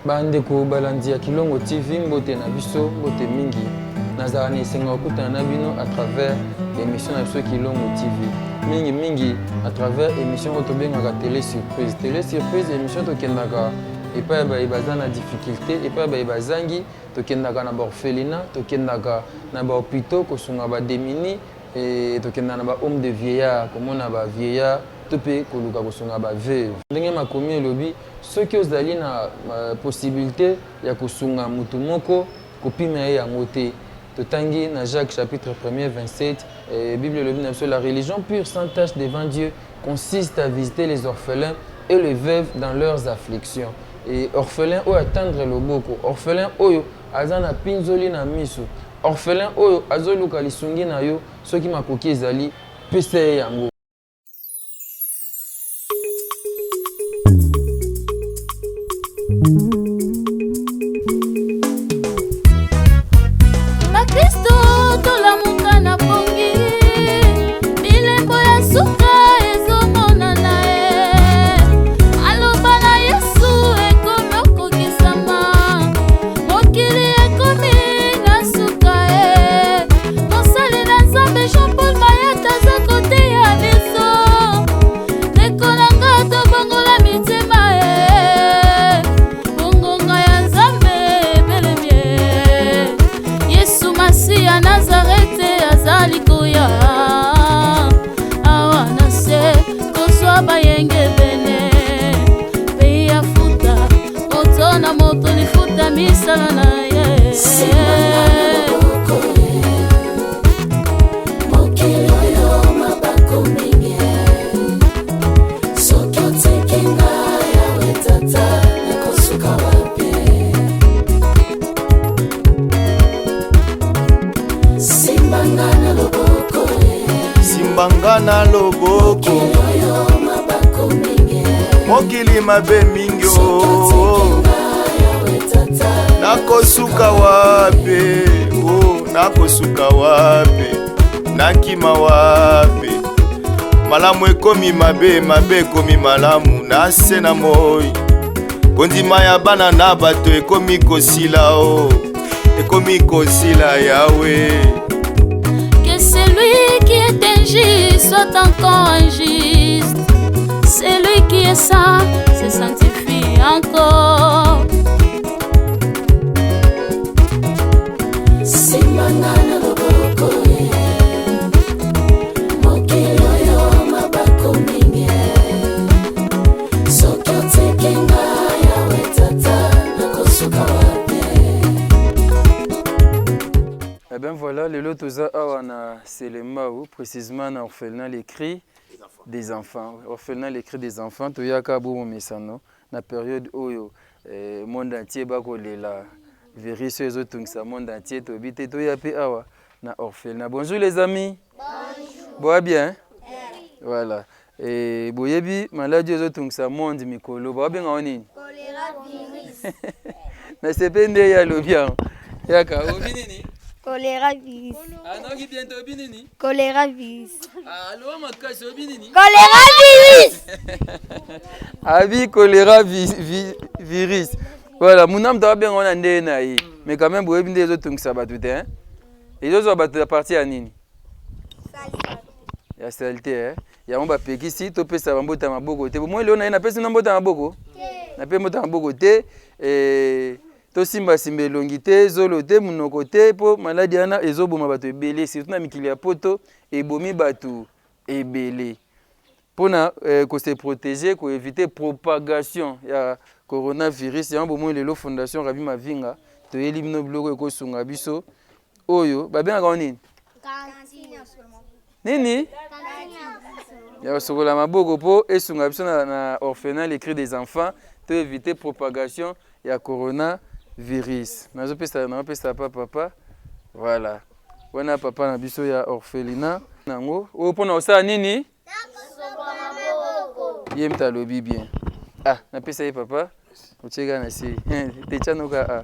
Bandeko balandi ya Kilongo TV mbote na biso mbote mingi nazala na esenga okutana na bino à travers émission na biso Kilongo TV mingi à travers émission oyo tobengaka télé surprise émission tokendaka epai baye baza na difficulté epai baye bazangi tokendaka na baorphelinat tokendaka na bahôpitaux kosunga badémini et tokendaka na bahomme de vieillard komona bavieillard to mpe koluka kosunga baveuve ndenge makomi elobi soki ozali na possibilité ya kosunga mutu moko kopima ye yango te totangi na Jacques chapitre 1er 27 Bible elobi na biso la religion pure sans tache devant Dieu consiste à visiter les orphelins et les veuves dans leurs afflictions et orphelin oyo atendre loboko orphelin oyo aza na pinzoli na miso orphelin oyo azoluka lisungi na yo soki makoki ezali pesa ye yango. Bakristo tolamuka na pongi bilembo ya suka ezomonana aloba na Yesu ekomi okokisama mokili ekomi na suka mosali na Nzambe Jean-Paul Mayata aza koteya biso ndeko na nga tobongola mitema bongonga ya Nzambe belemie Yesu Masi ya Nazarete azali koya awa na se kozwa bayenge bene pe ya futa moto na moto lifuta misala na ye Simbangana loboko mokili mabe mingi nakosuka wape nakosuka wape nakima wape malamu ekomi mabe ekomi malamu nase na moi kondima ya bana na bato ekomi kosila ekomi kosila yawe. Celui qui est injuste soit encore injuste. Celui qui est saint se sanctifie encore. Simbangana loboko mokili oyo mabako mingi soki otekenga yawe tata nakosuka wapi. Eh bien voilà, le lot toza awana c'est le mot précisément dans orphelinat les cris des enfants. Orphelinat les cris des enfants toyaka bo mesano na période oyo monde entier bakolela virus ezotungisa monde entier tobite toya pe awa na orphelinat. Bonjour les amis. Bonjour. Boa bien. Voilà. Et boyebi maladie ezotungisa monde mikolo ba benga onini? Choléra virus. Na sepende ya lobia. Yaka obinini? Choléra virus. Ah non, qui bientôt obinini? Choléra virus. Ah, l'eau m'a cassé obinini? Choléra virus. Abi choléra virus. Voilà, mon âme doit bien on a ndé mais quand même boyebi des autres ça va tout hein. Et les autres va partir à nini? Ya saleté hein. Ya on va péki si to pesa mbota maboko te. Moi le na pesa mbota maboko. Na pe mbota maboko te et to simba simbe longité zolo te munoko te po maladie ana ezoboma bato ebele surtout na mikili ya poto ebomi bato ebele pona ko se protéger ko éviter propagation ya coronavirus ya bomo lelo fondation Rabi Mavinga to elimino bloko ko sunga biso oyo babenga nini nini ya sokola maboko po esunga biso na orphelinat les cris des enfants to éviter propagation ya corona virus. Nazo pesa papa. Voilà. Wana papa na biso ya orphelinat. Nango. O pona osa nini? Yemta lobi bien. Ah, na pesa ye papa. Ochega na si. Te chanoka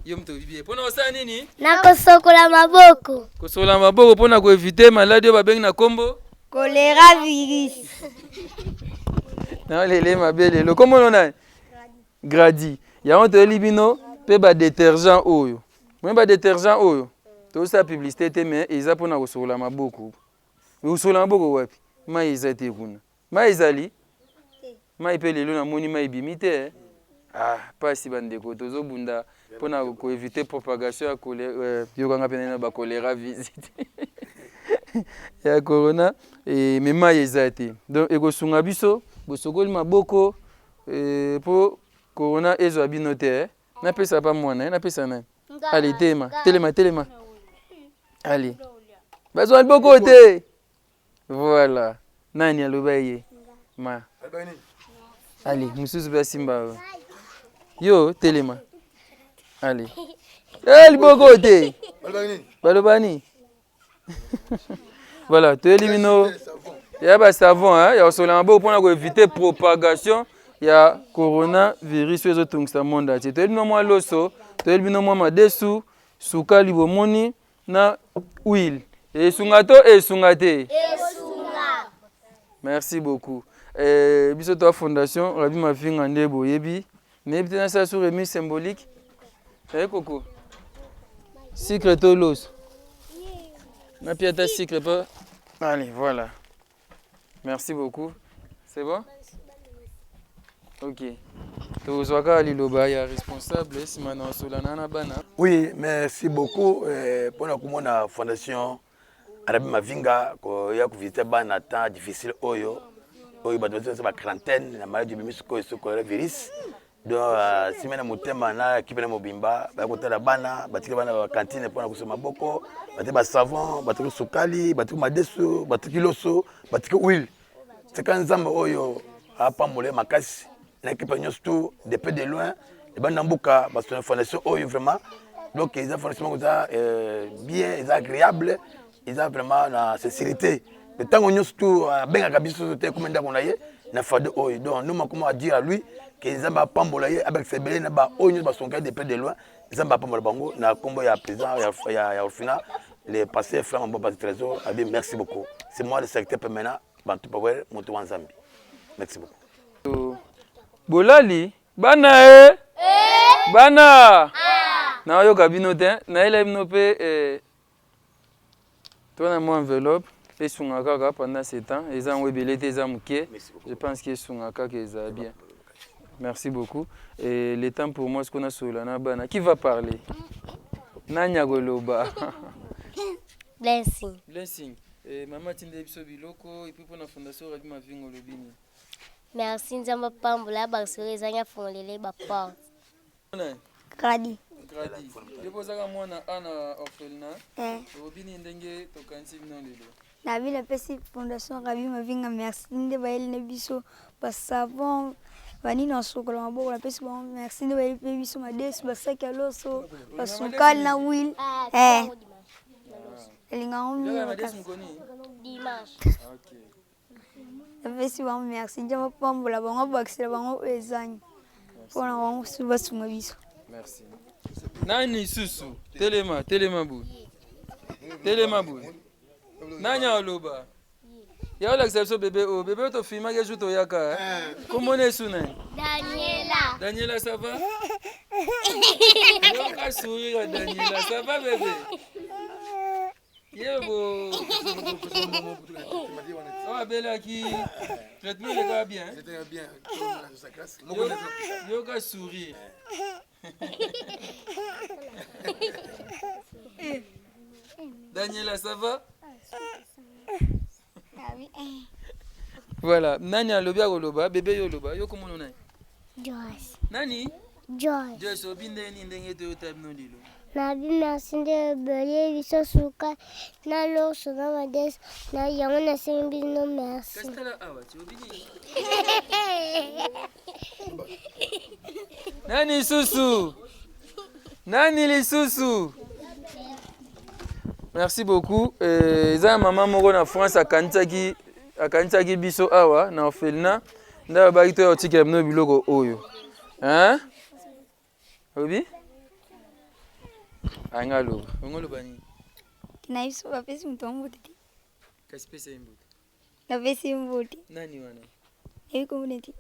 Yemta lobi bien. Pona osa nini? Nakosokola maboko. Kosokola maboko pona ko éviter maladie ba bengi na kombo? Choléra virus. Non, les mabele. Le comment on a? Gradi. yango toyeli bino mpe badétergent oyo moye badétergent oyo tosala publicité te mais eza mpona kosokola maboko kosokola maboko wapi mai eza te kuna mai ezali mai mpe lelo namoni mai ebimi te mpasi bandeko tozobunda mpona koévite propagation ya choléra yokanga mpena na bacholéra visite ya corona me mai eza te donc ekosunga biso bosokoli maboko mpo corona ezwa bino te napesa pa mwana napesa nani ali telema ali bazwa liboko te voilà nani aloba ye ma ali mosusu mpe asimba yo telema ali liboko te baloba nini voilà toyeli bino ya basavon ya kosokola maboko mpona koévite propagation ya coronavirus oyo ezotungisa monde atie toyeli bino mwa loso toyeli bino mwa madesu sukali bomoni na huile esunga to esunga te merci beaucoup biso to fondation Rabi Mavinga nde boyebi nayebi te nasala sur remise symbolique koko sucre to loso napi ata sucre pas allez voilà merci beaucoup c'est bon ok tozwaka liloba ya responsable esima na osolana na bana. Oui, merci beaucoup pour la fondation Rabi Mavinga koya visiter bana temps difficile oyo badozo ba quarantaine na maladie bimisiko so coronavirus donc simena motema na kipena mobimba ba kotala bana batika bana ba cantine pour na kusoma boko batika ba savon batika sukali batika madesu batika loso batika huile c'est quand nzamba oyo apamole makasi na équipe nyonso de peu de loin et bana mbuka parce que fondation oyo vraiment donc ils ont forcément bien ils agréable ils ont vraiment la sincérité le temps on surtout benga kabiso te comme ndako na ye na fade oyo donc nous comment dire à lui que ils ont pambola ye avec ses belé na ba oyo ba son cas de peu de loin ils ont pambola bango na combo ya président ya au final les passés frère mon bas trésor abi merci beaucoup c'est moi le secrétaire permanent bantu power moto wanzambi merci beaucoup bolali bana bana na yoka bino te na ele bino pe tona mo enveloppe et sungaka pendant ce temps ils ont webelé tes amuké je pense que sungaka que ça bien merci beaucoup et le temps pour moi ce qu'on a sur la bana qui va parler nanya goloba blessing et maman tinde biso biloko et puis pour la fondation Rabi Mavinga lobini merci nzamba pambola basore zanya fonlele ba porte Gradi. Depozaka mwana ana orphelinat obini ndenge tokanisi bino lelo Na ville pesi fondation Rabi Mavinga merci nde bayeli na biso ba savon bani na sokola maboko na pesi bon merci nde bayeli pe biso madesu ba sac ya loso ba sukali na huile elinga ngomi dimanche OK na pesi bon merci nzamba pambola bango bakisela bango ezanyi pona bango suba sunga biso. Merci. Nani susu telema bu nani aloba ya la exception bébé to filma que joue to yaka comment est son nom Daniela ça va yo sourire Daniela ça va bébé yebo ah bella qui traitement le gars bien yo ka sourire Daniela, ça va? Voilà. Nani a loba goloba, bébé yoloba, yo comment on est? Joyce. Nani? Joyce. Joyce, obinde ni ndenge to tabno lilo. Nabi merci de bele biso suka na loso na mades na yango na sembi no merci. Kastala awa, tu obini. Nani susu? Nani les susu? Merci beaucoup. Eza maman moko na France akanitaki biso awa na orphelinat nda ba to otikela bino biloko oyo. Hein? Obi? Anga loba. Ngolo bani. Na iso ba pesi mtombo tete. Kasi pesa imbuto. Na pesi mbuti. Nani wana? Et comment on dit?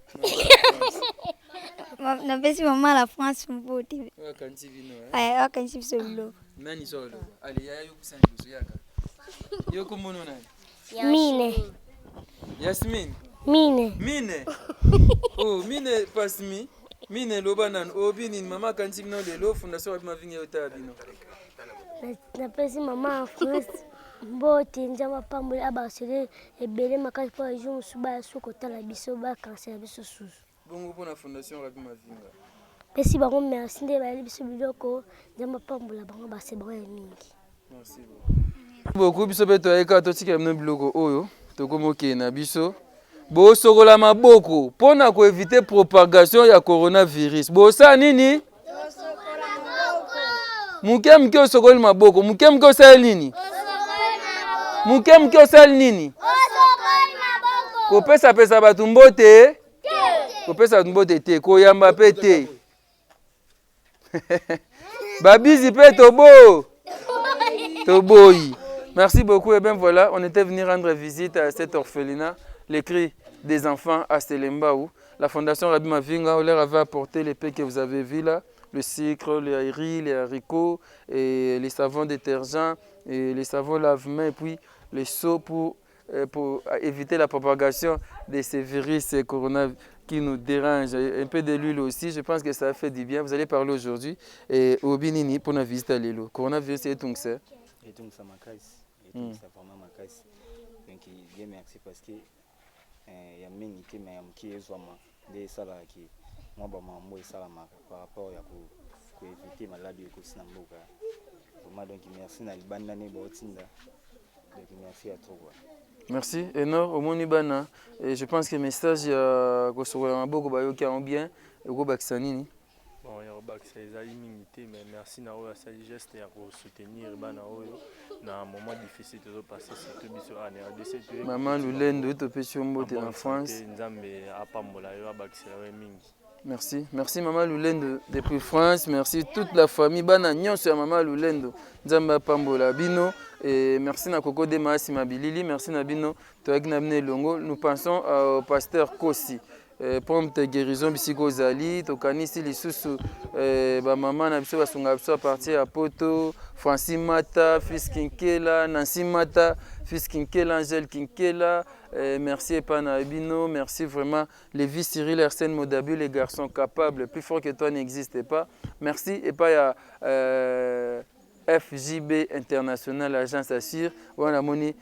Na pesi maman la France mpote. Wakanti vino. Wakanti bisolo. Nani solo? Ali ya yokusanya yaka. Yoko mono nani? Mine. Yasmin. Mine. Oh, mine pasmi. Mine loba nan obini mama kanti vino lelo fondation Rabbi Mavinga yota bino. Na pesi maman en France mbote njama pambo abasele ebele makasi po jour suba soko tala biso ba cancer biso susu. Bongo pour la fondation Rabbi Mavinga. Pesi bango merci nde ba biso biloko njama pambo la bango ba se mingi. Merci beaucoup. Biso beto ayeka to tika mno biloko oyo tokomoke na biso. Bo sokola maboko pona ko éviter propagation ya coronavirus. Bo sa nini? Muke osokoli maboko. Muke osali nini? Muke osali nini? Kopesa batu mbote? Kopesa batu mbote te. Koyamba pe te. Babizi pe toboyi. Merci beaucoup. Et bien voilà, on était venu rendre visite à cet orphelinat, les cris des enfants à Selembaou. La fondation Rabbi Mavinga leur avait apporté les paix que vous avez vus là. Le sucre, les riz, les haricots, et les savons détergents, et les savons lave-mains, et puis les seaux pour éviter la propagation de ces virus corona qui nous dérangent. Un peu de l'huile aussi, je pense que ça fait du bien. Vous allez parler aujourd'hui au Binini pour nous visiter l'île. Coronavirus et tout ça. Et donc ça m'accaisse, et donc ça vraiment m'accaisse. Donc bien merci parce que il y a même qui m'a qui est vraiment des salariés qui moi moi salama par rapport à éviter maladie au Sinamboka. Vraiment donc merci na libanda ne botinda. Donc merci à toi. Merci Enor au monibana et je pense que le message ya ko sokola maboko ba yoki en bien et ko baksanini. Bon, il y a des immunités, mais merci na oyo ça geste ya ko soutenir bana oyo na un moment difficile de passer surtout biso année ADC. Maman Lulendo to pesi mbote en France. Nzambe apambola yo abakisela mingi. Merci. Merci Maman Lulendo depuis France. Merci toute la famille. Bana nyonso ya Maman Lulendo. Nzamba pambola bino. Et merci na Koko de Maasi Mabilili. Merci na bino. Toak na bine longo. Nous pensons au pasteur Kosi. Prompte guérison bisiko zali. Tokanisi lisusu. Ba maman na biso basunga biso à partir à Poto. Francis Mata. Fils Kinkela. Nancy Mata. Fils Kinkela. Angèle Kinkela. Merci Epana Abino, merci vraiment Lévi Cyril Arsène Modabu, les garçons capables, plus fort que toi n'existe pas. Merci Epa FJB International, Agence Assure, voilà moni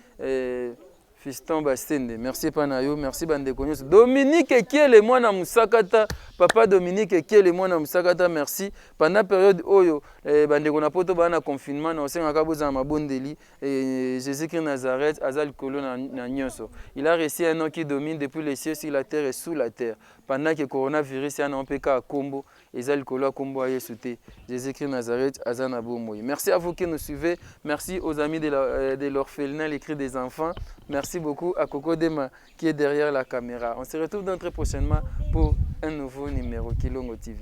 Fiston Bastende. Merci Panayo, merci Bandekonyos. Dominique Kiele mwana musakata, papa Dominique Kiele mwana musakata, merci. Pendant la période oyo bandekona poto bana confinement na osenga kaboza mabondeli Jésus-Christ Nazareth azal kolo na nyonso. Il a reçu un nom qui domine depuis les cieux sur la terre et sous la terre. Pendant que le coronavirus est en PK à Combo, Ezal Kolo à Combo à Yesoute. Jésus-Christ Nazareth azana bomoy. Merci à vous qui nous suivez. Merci aux amis de l'orphelinat, les cris des enfants. Merci beaucoup à Coco Dema qui est derrière la caméra. On se retrouve très prochainement pour un nouveau numéro Kilongo TV.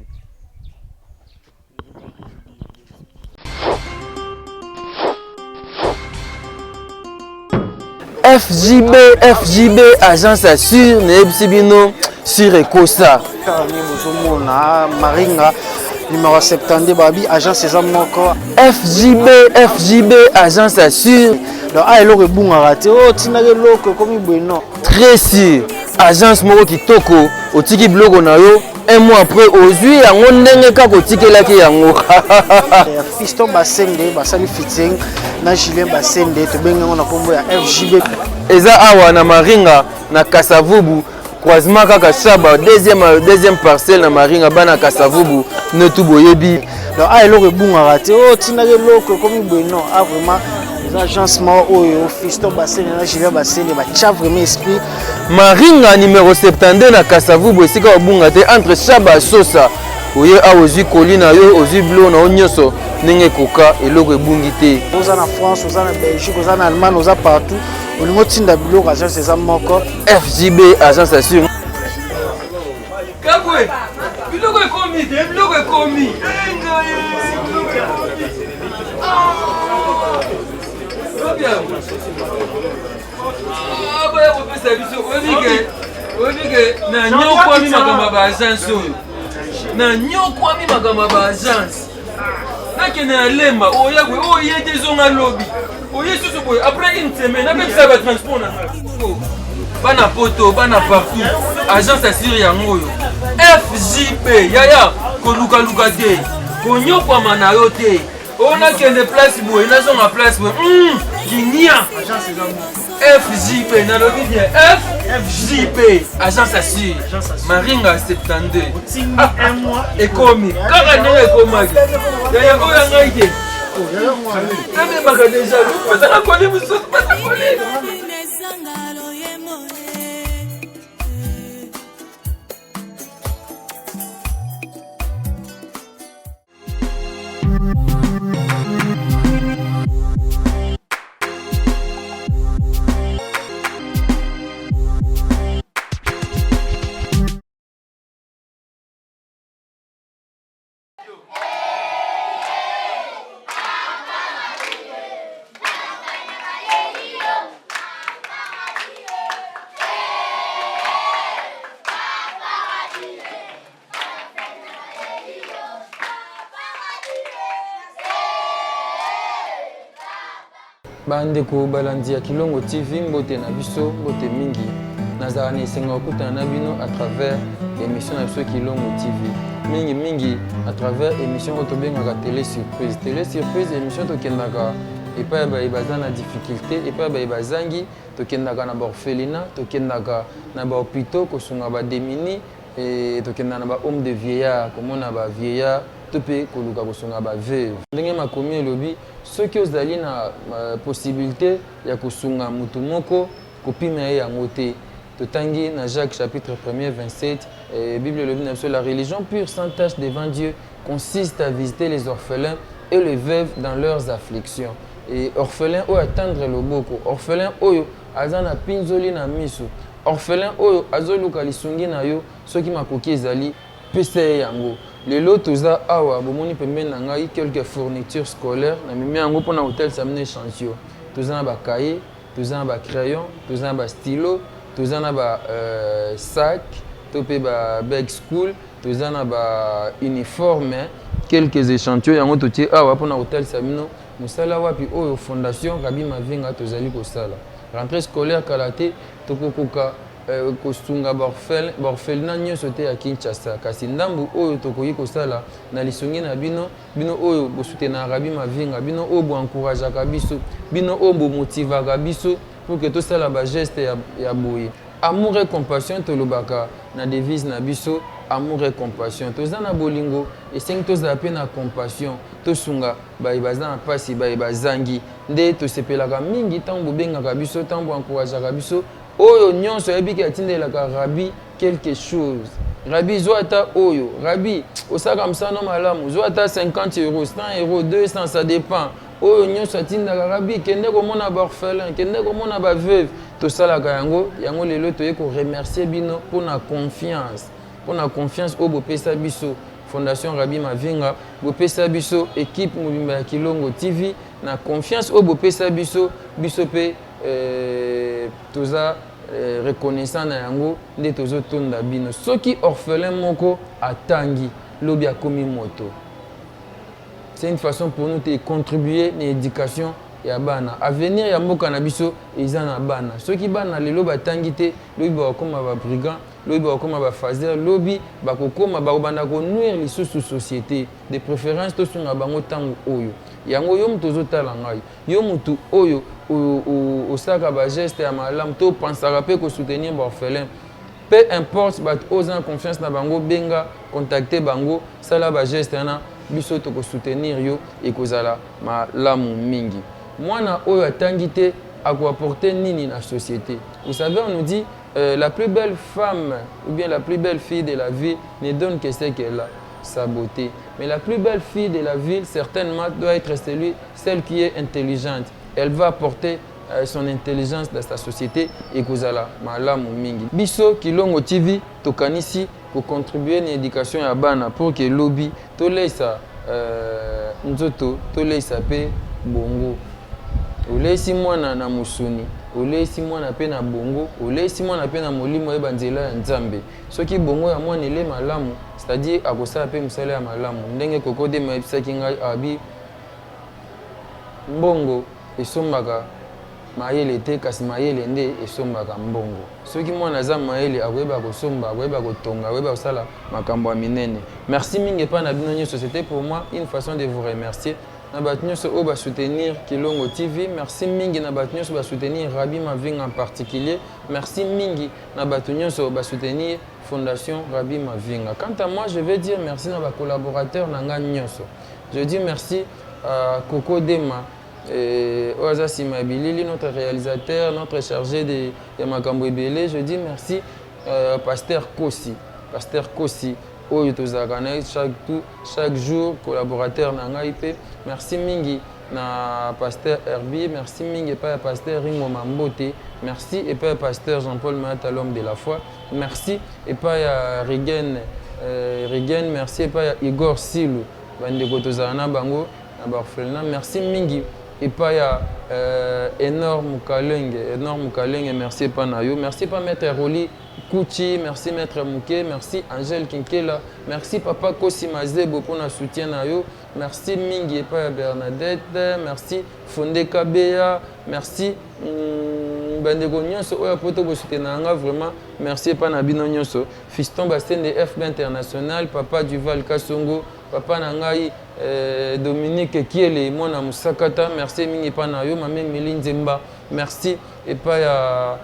FJB, Agence Assure, Nebsibino, sur Ekosa. Maringa, numéro 70, Babi, Agence Ezamoko. FJB, Agence Assure. Donc, ah, il aurait bon à rater. Oh, tinage loko, comme il bueno. Très sûr. Agence Moro Kitoko, au tiki blogo na yo. Un mois après, aujourd'hui, on ndenge kako tiki la ki yango. Fiston Basende, Basali Fitting, na Julien Basende, to benga on a kombo ya FJB. Eza awa na Maringa, na Kasavubu, croisement kaka Shaba, deuxième parcelle na Maringa, bana Kasavubu, ne tout boyebi. Donc, ah, il aurait bon à rater. Oh, tinage loko, comme il bueno. Ah, vraiment. L'agencement oyo Fiston Basene na Julien Basene ba tcha vraiment esprit. Maringa numéro 72 na Kasavubu esika obunga te entre Shaba Sosa oye awozi kolina yo ozi blo na onyoso ndenge koka eloko ebungi te. Oza na France, oza na Belgique, oza na Allemagne, oza partout. Olingo tinda biloko agence eza moko. FJB Agence Assure. Kabwe biloko ekomi te, biloko ekomi. Ah, bah, on peut s'habituer. que na nyokwami makambo ba agence oyo na nyokwami makambo ba agence nakende na lemba oya bwe oye te zonga lobi oye susu boye après une semaine apekisa batransport na bana poto bana partout agence asire yango oyo FJP yaya kolukaluka te konyokwama na yo te onakende place boye nazonga place boye kinia FJP nalobi bien FJP agence assure maringa 72 ekomi kaka ndenge ekomaki yaya oyo yangai te namemaka deja bazala koli mosusu bazakoli bandeko balandi ya Kilongo TV mbote na biso mbote mingi nazala na esenga okutana na bino à travers émission na biso Kilongo TV mingi à travers émission oyo tobengaka télé surprise émission tokendaka epai ya baza na difficulté epai ya baye bazangi tokendaka na baorphelinat tokendaka na bahôpitaux kosunga badémini tokendaka na bahomme de vieillard komona bavieillard to mpe koluka kosunga baveuve ndenge makomi elobi soki ozali na possibilité ya kosunga mutu moko kopima ye yango te totangi na Jacques chapitre 1er 27 Bible elobi na biso la religion pure sans tache devant Dieu consiste à visiter les orphelins et les veuves dans leurs afflictions et orphelin oyo atendre loboko orphelin oyo aza na pinzoli na miso orphelin oyo azoluka lisungi na yo soki makoki ezali pesa ye yango lelo toza awa bomoni pembeni na ngai quelques fournitures scolaires na mimi yango mpona hotel samine échantillon toza na bakaye toza na bacrayon toza na bastylo toza na basac to mpe babag school toza na bauniforme quelques échantillons yango totie awa mpona hotel samino mosala wapi oyo fondation Rabbi Mavinga tozali kosala rentrée scolaire kala te tokokoka kosunga baorphelinat nyonso te ya Kinshasa kasi ndambu oyo tokoki kosala na lisungi na bino oyo bosutenaka Rabbi Mavinga bino oyo boencourageaka biso bino oyo bomotivaka biso pour que tosala bageste ya boye amour et compassion tolobaka na devise na biso amour et compassion toza na bolingo esengi tozala mpe na compassion tosunga baye baza na mpasi baye bazangi nde tosepelaka mingi ntango bobengaka biso ntango boencourageaka biso oyo nyonso ayebiki atindelaka Rabbi quelque chose Rabbi zwa ata oyo Rabbi osaka msano malamu zwa ata 50 €, 100 €, 200 ça dépend oyo nyonso atindaka Rabbi kende komona baorphelin kende komona baveuve tosalaka yango lelo toye koremercier bino mpona confiance oyo bopesa biso fondation Rabbi Mavinga bopesa biso équipe mobimba ya Kilongo TV na confiance oyo bopesa biso mpe toza reconnaissant na yango nde tozotonda bino soki orphelin moko atangi lobi akomi moto c'est une façon pour nous de contribuer na éducation ya bana avenir ya mboka na biso eza na bana soki bana lelo batangi te lobi bakokoma babrigand lobi bakokoma bafaser lobi bakokoma bakobanda konuire lisusu société de préférence tosunga bango ntango oyo yango yo mutu ozotala ngai yo mutu oyo osaka bageste ya malamu to opansaka mpe kosoutenir baorphelin peu importe bato oza na confiance na bango benga contacte bango sala bageste wana biso tokosoutenir yo ekozala malamu mingi mwana oyo atangi te akoapporter nini na société vous savez on nous dit la plus belle femme ou bien la plus belle fille de la vie ne donne que ce qu'elle a sa beauté mais la plus belle fille de la ville certainement doit être celle qui est intelligente elle va apporter son intelligence dans sa société et kozala malamu mingi biso Kilongo TV tokanisi ko contribuer na éducation ya bana pour que lobi tolesa nzoto tolesa pe bongo olesi mwana na musuni olesi mwana pe na bongo olesi mwana pe na molimo yeba nzela ya nzambe soki bongo ya mwana ele malamu c'est-à-dire akosala pe mosala ya malamu ndenge Coco Dema ayebisaki ngai abi mbongo esombaka mayele te kasi mayele nde esombaka mbongo soki mwana aza mayele akoyeba kosomba akoyeba kotonga akoyeba kosala makambo ya minene merci mingi epai na bino nyonso c'était pour moi une façon de vous remercier na bato nyonso oyo basoutenir Kilongo TV merci mingi na bato nyonso basoutenir Rabi Mavinga en particulier merci mingi na bato nyonso basoutenir Fondation Rabi Mavinga. Quant à moi je vais dire merci na ba collaborateurs na nga nyonso. Je dis merci à Coco Dema Oaza Simabilili, notre réalisateur, notre chargé de Makambo Ebele. Je dis merci Pasteur Kossi. Pasteur Kossi, chaque jour, collaborateur na IP. Merci Mingi na Pasteur Herbie. Merci Mingi et Pasteur Ringo Mambote. Merci et Pasteur Jean-Paul Mata, l'homme de la foi. Merci et Rigen. Merci et Igor Silou. Bango. Merci Mingi. Et pas énorme Kaleng, merci pas Nayo, merci pas Maître Roli Kouchi, merci Maître Mouké, merci Angèle Kinkela, merci Papa Kosi Mazebo pour notre soutien Nayo, merci Mingi et pas Bernadette, merci Fondé Kabea, merci Bandego Nyonso, Oya Poto Bosutenanga, vraiment, merci pas Nabino Nyonso, Fiston Bastien de FB International, Papa Duval Kasongo, Papa Nangai, Dominique Kiele, Mona Musakata, merci Mingi Panayo, Mamé Méline Zemba, merci et pas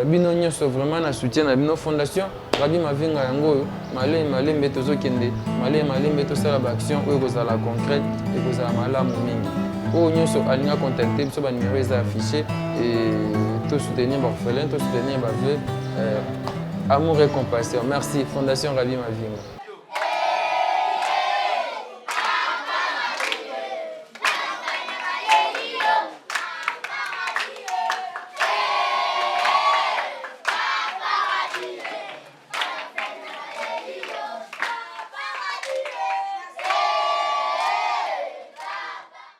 Bino Nyonso, vraiment, na soutien à Bino Fondation, Rabi Mavinga Yango, Malé Mbetozo Kende, Malé Mbetozo la action, où vous allez la concrète et vous allez la Mingi. Où Nyonso Alinga contacté, vous avez numéro affiché et tout soutenir l'orphelin, tout soutenir le amour et compassion. Merci, Fondation Rabi Mavinga.